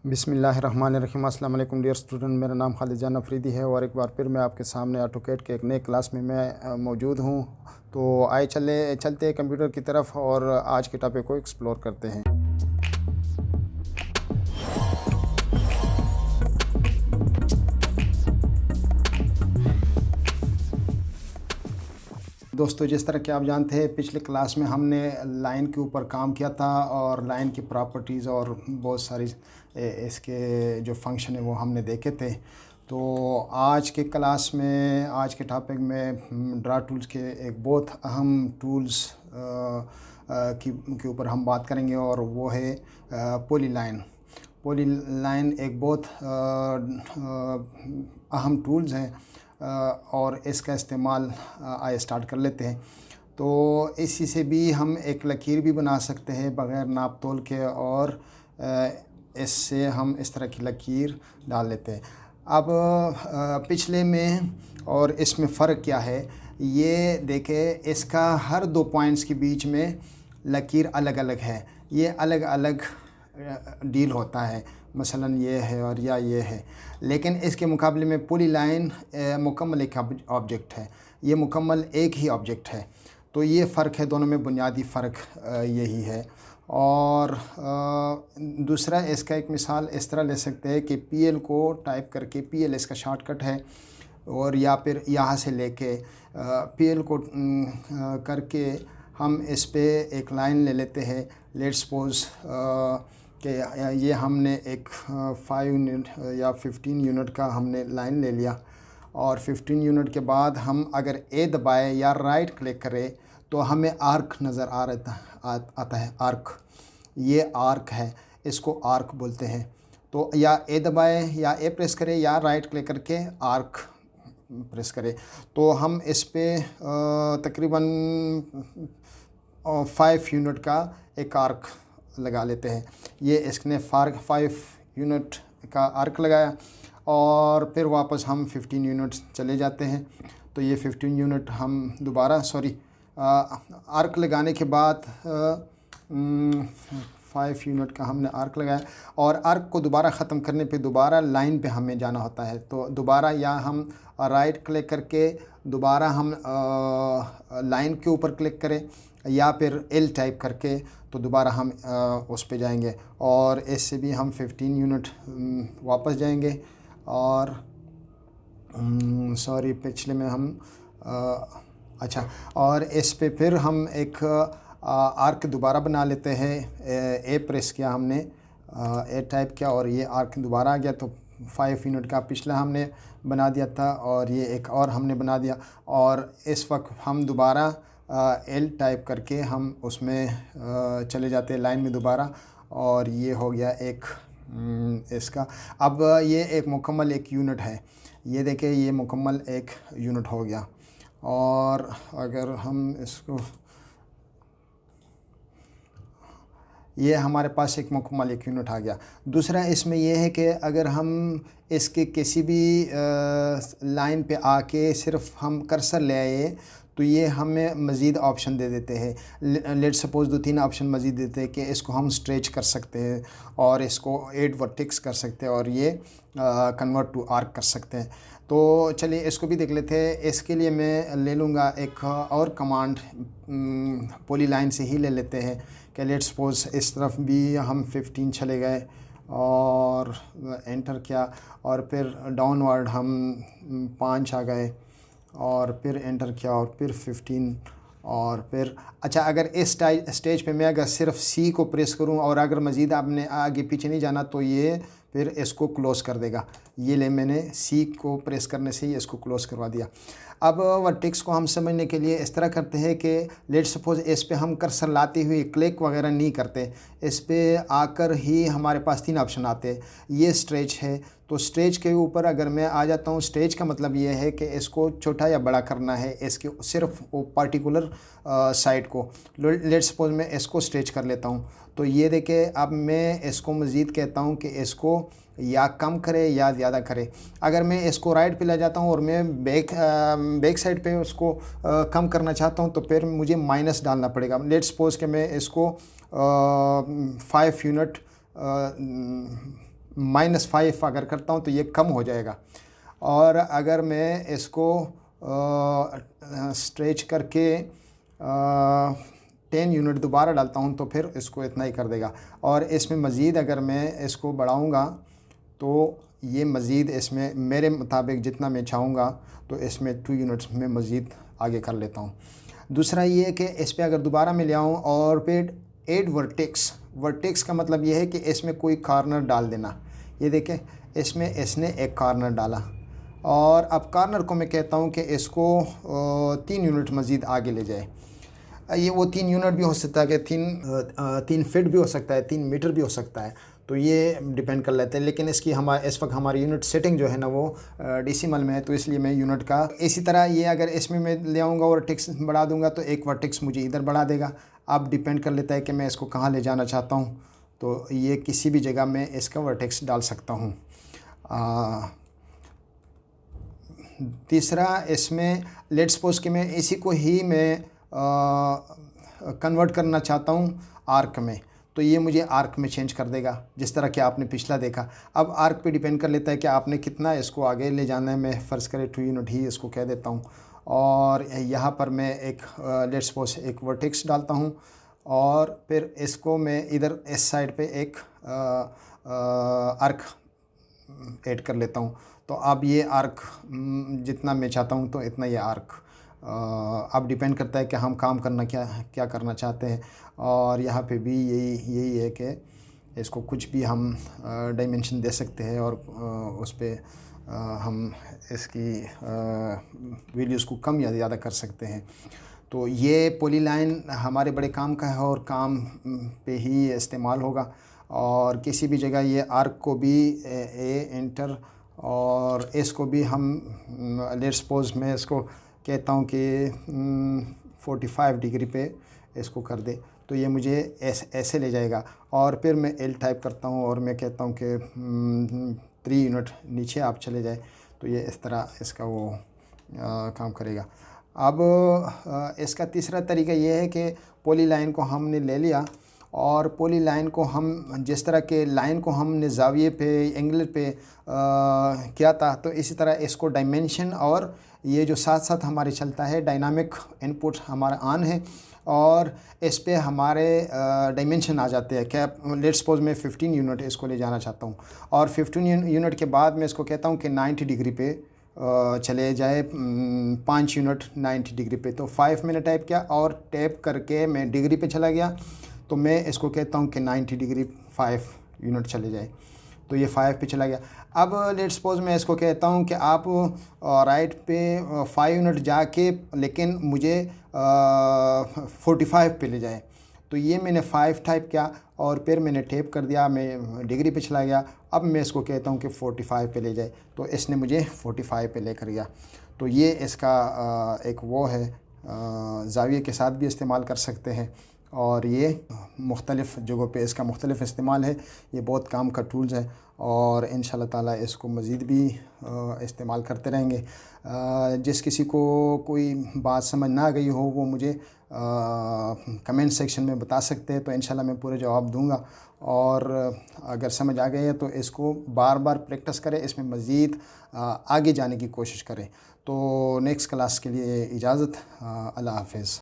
बिस्मिल्लाहिर्रहमानिर्रहीम। अस्सलाम वालेकुम डियर स्टूडेंट, मेरा नाम खालिद जान अफरीदी है और एक बार फिर मैं आपके सामने ऑटोकैड के एक नए क्लास में मैं मौजूद हूँ। तो आइए चलते हैं कंप्यूटर की तरफ और आज के टॉपिक को एक्सप्लोर करते हैं। दोस्तों, जिस तरह कि आप जानते हैं, पिछले क्लास में हमने लाइन के ऊपर काम किया था और लाइन की प्रॉपर्टीज़ और बहुत सारी इसके जो फंक्शन है वो हमने देखे थे। तो आज के क्लास में, आज के टॉपिक में ड्रा टूल्स के एक बहुत अहम टूल्स के ऊपर हम बात करेंगे और वो है पॉलीलाइन। पॉलीलाइन एक बहुत अहम टूल्स है और इसका इस्तेमाल आइए स्टार्ट कर लेते हैं। तो इसी से भी हम एक लकीर भी बना सकते हैं बग़ैर नाप तोल के और इससे हम इस तरह की लकीर डाल लेते हैं। अब पिछले में और इसमें फ़र्क क्या है ये देखें। इसका हर दो पॉइंट्स के बीच में लकीर अलग अलग है, ये अलग अलग डील होता है। मसलन ये है और या ये है, लेकिन इसके मुकाबले में पॉलीलाइन मुकम्मल एक ऑब्जेक्ट है, ये मुकम्मल एक ही ऑब्जेक्ट है। तो ये फ़र्क है, दोनों में बुनियादी फ़र्क यही है। और दूसरा, इसका एक मिसाल इस तरह ले सकते हैं कि PL को टाइप करके, PL इसका शॉर्टकट है, और या फिर यहाँ से लेके PL को करके हम इस पे एक लाइन ले लेते हैं। लेट्स सपोज कि ये हमने एक 5 यूनिट या 15 यूनिट का हमने लाइन ले लिया और 15 यूनिट के बाद हम अगर A दबाए या राइट क्लिक करें तो हमें आर्क नज़र आता है। आर्क, ये आर्क है, इसको आर्क बोलते हैं। तो या A दबाए या A प्रेस करें या राइट क्लिक करके आर्क प्रेस करें तो हम इस पे तकरीबन 5 यूनिट का एक आर्क लगा लेते हैं। ये इसने 5 यूनिट का आर्क लगाया और फिर वापस हम 15 यूनिट चले जाते हैं। तो ये 15 यूनिट हम दोबारा आर्क लगाने के बाद 5 यूनिट का हमने आर्क लगाया और आर्क को दोबारा ख़त्म करने पे दोबारा लाइन पे हमें जाना होता है। तो दोबारा या हम राइट क्लिक करके दोबारा हम लाइन के ऊपर क्लिक करें या फिर L टाइप करके तो दोबारा हम उस पे जाएंगे और इससे भी हम 15 यूनिट वापस जाएंगे। और सॉरी, पिछले में हम अच्छा, और इस पे फिर हम एक आर्क दोबारा बना लेते हैं। A प्रेस किया हमने, A टाइप किया और ये आर्क दोबारा आ गया। तो 5 यूनिट का पिछला हमने बना दिया था और ये एक और हमने बना दिया और इस वक्त हम दोबारा L टाइप करके हम उसमें चले जाते हैं लाइन में दोबारा, और ये हो गया एक इसका। अब ये एक मुकम्मल एक यूनिट है, ये देखें, ये मुकम्मल एक यूनिट हो गया। और अगर हम इसको, ये हमारे पास एक मुकम्मल एक यूनिट आ गया। दूसरा इसमें यह है कि अगर हम इसके किसी भी लाइन पे आके सिर्फ हम कर्सर ले आए तो ये हमें मज़ीद ऑप्शन दे देते हैं। लेट सपोज़ 2-3 ऑप्शन मज़ीद देते हैं कि इसको हम स्ट्रेच कर सकते हैं और इसको 8 वर्टेक्स कर सकते हैं और ये कन्वर्ट टू आर्क कर सकते हैं। तो चलिए इसको भी देख लेते हैं। इसके लिए मैं ले लूँगा एक और कमांड, पॉलीलाइन से ही ले लेते हैं कि लेट सपोज़ इस तरफ भी हम 15 चले गए और एंटर किया और फिर डाउनवर्ड हम 5 आ गए और फिर एंटर किया और फिर 15 और फिर अच्छा, अगर इस स्टेज पे मैं अगर सिर्फ C को प्रेस करूं और अगर मज़ीद आपने आगे पीछे नहीं जाना तो ये फिर इसको क्लोज़ कर देगा। ये ले मैंने C को प्रेस करने से ही इसको क्लोज़ करवा दिया। अब वर्टेक्स को हम समझने के लिए इस तरह करते हैं कि लेट सपोज़ इस पे हम कर्सर लाते हुए क्लिक वगैरह नहीं करते, इस पे आकर ही हमारे पास 3 ऑप्शन आते हैं। ये स्ट्रेच है, तो स्ट्रेच के ऊपर अगर मैं आ जाता हूँ, स्ट्रेच का मतलब ये है कि इसको छोटा या बड़ा करना है, इसके सिर्फ वो पार्टिकुलर साइड को। लेट सपोज मैं इसको स्ट्रेच कर लेता हूँ तो ये देखे, अब मैं इसको मज़ीद कहता हूँ कि इसको या कम करे या ज़्यादा करे। अगर मैं इसको राइट पे ले जाता हूँ और मैं बैक साइड पे उसको कम करना चाहता हूँ तो फिर मुझे माइनस डालना पड़ेगा। लेट्स सपोज कि मैं इसको 5 यूनिट -5 अगर करता हूँ तो ये कम हो जाएगा। और अगर मैं इसको स्ट्रेच करके 10 यूनिट दोबारा डालता हूँ तो फिर इसको इतना ही कर देगा। और इसमें मज़ीद अगर मैं इसको बढ़ाऊँगा तो ये मज़ीद इसमें मेरे मुताबिक जितना मैं चाहूँगा तो इसमें 2 यूनिट्स में मज़ीद आगे कर लेता हूँ। दूसरा ये है कि इस पर अगर दोबारा मैं ले आऊँ और फिर एड वर्टेक्स का मतलब ये है कि इसमें कोई कॉर्नर डाल देना। ये देखें, इसमें इसने एक कॉर्नर डाला और अब कॉर्नर को मैं कहता हूँ कि इसको 3 यूनिट मज़ीद आगे ले जाए। ये वो 3 यूनिट भी हो सकता है कि 3 फीट भी हो सकता है, 3 मीटर भी हो सकता है, तो ये डिपेंड कर लेते हैं। लेकिन इस वक्त हमारी यूनिट सेटिंग जो है ना वो डेसिमल में है, तो इसलिए मैं यूनिट का इसी तरह ये अगर इसमें मैं ले आऊँगा और वर्टेक्स बढ़ा दूँगा तो एक वर्टेक्स मुझे इधर बढ़ा देगा। अब डिपेंड कर लेता है कि मैं इसको कहाँ ले जाना चाहता हूँ, तो ये किसी भी जगह में इसका वर्टेक्स डाल सकता हूँ। तीसरा इसमें लेट्स सपोज कि मैं इसी को ही मैं कन्वर्ट करना चाहता हूँ आर्क में, तो ये मुझे आर्क में चेंज कर देगा जिस तरह कि आपने पिछला देखा। अब आर्क पे डिपेंड कर लेता है कि आपने कितना इसको आगे ले जाना है। मैं फ़र्ज़ करें 2 यूनिट ही इसको कह देता हूँ और यहाँ पर मैं एक लेट्स सपोज एक वर्टेक्स डालता हूँ और फिर इसको मैं इधर इस साइड पे एक आर्क ऐड कर लेता हूँ। तो अब ये आर्क जितना मैं चाहता हूँ तो इतना ये आर्क अब डिपेंड करता है कि हम काम करना क्या करना चाहते हैं। और यहाँ पे भी यही है कि इसको कुछ भी हम डायमेंशन दे सकते हैं और उस पर हम इसकी वैल्यूज़ को कम या ज़्यादा कर सकते हैं। तो ये पॉलीलाइन हमारे बड़े काम का है और काम पे ही इस्तेमाल होगा। और किसी भी जगह ये आर्क को भी एंटर और इसको भी हम लेट्स सपोज मैं इसको कहता हूँ कि 45 डिग्री पे इसको कर दे, तो ये मुझे ऐसे ले जाएगा। और फिर मैं एल टाइप करता हूँ और मैं कहता हूँ कि 3 यूनिट नीचे आप चले जाए, तो ये इस तरह इसका वो काम करेगा। अब इसका तीसरा तरीका ये है कि पॉली लाइन को हमने ले लिया और पॉली लाइन को हम जिस तरह के लाइन को हमने ज़ाविये पे एंगल पे किया था, तो इसी तरह इसको डायमेंशन और ये जो साथ साथ हमारे चलता है डायनामिक इनपुट हमारा ऑन है और इस पे हमारे डायमेंशन आ जाते हैं। क्या लेट्स सपोज मैं 15 यूनिट इसको ले जाना चाहता हूँ और 15 यूनिट के बाद मैं इसको कहता हूँ कि 90 डिग्री पे चले जाए 5 यूनिट 90 डिग्री पे। तो 5 मैंने टाइप किया और टैप करके मैं डिग्री पे चला गया, तो मैं इसको कहता हूँ कि 90 डिग्री 5 यूनिट चले जाए, तो ये 5 पे चला गया। अब लेट्स सपोज मैं इसको कहता हूँ कि आप राइट पे 5 यूनिट जाके लेकिन मुझे 45 पे ले जाए, तो ये मैंने 5 टाइप किया और फिर मैंने टैप कर दिया, मैं डिग्री पे चला गया। अब मैं इसको कहता हूँ कि 45 पे ले जाए, तो इसने मुझे 45 पे लेकर गया। तो ये इसका एक वो है, ज़ाविये के साथ भी इस्तेमाल कर सकते हैं और ये मुख्तलिफ़ जगहों पे इसका मुख्तलिफ़ इस्तेमाल है। ये बहुत काम का टूल्स है और इंशाल्लाह ताला इसको मज़ीद भी इस्तेमाल करते रहेंगे। जिस किसी को कोई बात समझ ना गई हो वो मुझे कमेंट सेक्शन में बता सकते हैं, तो इंशाल्लाह मैं पूरे जवाब दूंगा। और अगर समझ आ गए तो इसको बार बार प्रैक्टिस करें, इसमें मज़ीद आगे जाने की कोशिश करें। तो नेक्स्ट क्लास के लिए इजाज़त, अल्लाह हाफ़िज़।